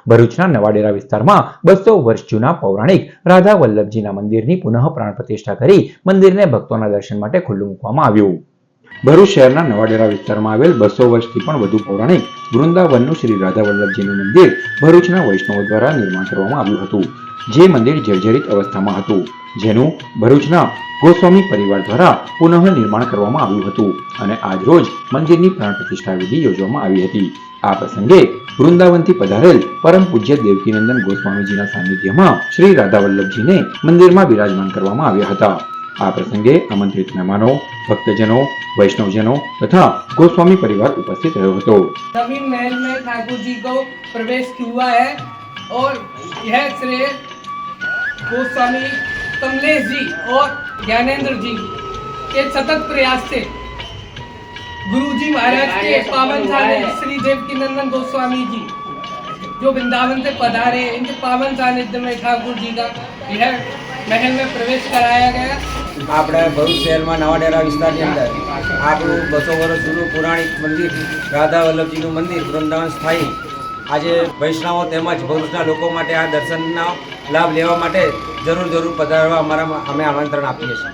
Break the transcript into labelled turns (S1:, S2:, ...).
S1: ભરૂચના નવાડેરા વિસ્તારમાં 200 વર્ષ જૂના પૌરાણિક રાધા વલ્લભજીના મંદિરની પુનઃ પ્રાણ પ્રતિષ્ઠા કરી મંદિરને ભક્તોના દર્શન માટે ખુલ્લું મૂકવામાં આવ્યું। ભરૂચ શહેરના નવાડેરા વિસ્તારમાં આવેલ 200 વર્ષથી પણ વધુ પૌરાણિક વૃંદાવનનું શ્રી રાધા વલ્લભજીનું મંદિર ભરૂચના વૈષ્ણવો દ્વારા નિર્માણ કરવામાં આવ્યું હતું, જે મંદિર જર્જરિત અવસ્થામાં હતું, જેનું ભરૂચના ગોસ્વામી પરિવાર દ્વારા પુનઃ નિર્માણ કરવામાં આવ્યું હતું અને આજ રોજ મંદિરની પ્રાણ પ્રતિષ્ઠા વિધિ યોજવામાં આવી હતી। આ પ્રસંગે વૃંદાવનથી પધારેલ પરમ પૂજ્ય દેવકીનંદન ગોસ્વામીજીના સાનિધ્યમાં શ્રી રાધા વલ્લભજીને મંદિરમાં બિરાજમાન કરવામાં આવ્યા હતા। આ પ્રસંગે આમંત્રિત મહેમાનો, ભક્તજનો, वैष्णवजनों तथा गोस्वामी परिवार उपस्थित रहो હતો।
S2: नवीन महल में ठाकुर जी को प्रवेश हुआ है और यह श्रेय गोस्वामी कमलेश जी और ज्ञानेंद्र जी के सतत प्रयास से गुरु जी महाराज के पावन सानिध्य श्री देवकीनंदन गोस्वामी जी जो वृंदावन से पधारे, इनके पावन सानिध्य में ठाकुर जी का यह महल में प्रवेश कराया गया।
S3: આપણે ભરૂચ શહેરમાં નવાડેરા વિસ્તારની અંદર આપણું 200 વર્ષ જૂનું પૌરાણિક મંદિર રાધા વલ્લભજીનું મંદિર વૃંદાવન સ્થાયી આજે વૈષ્ણવો તેમજ ભરૂચના લોકો માટે આ દર્શનનો લાભ લેવા માટે જરૂર પધારવા અમે આમંત્રણ આપીએ છીએ।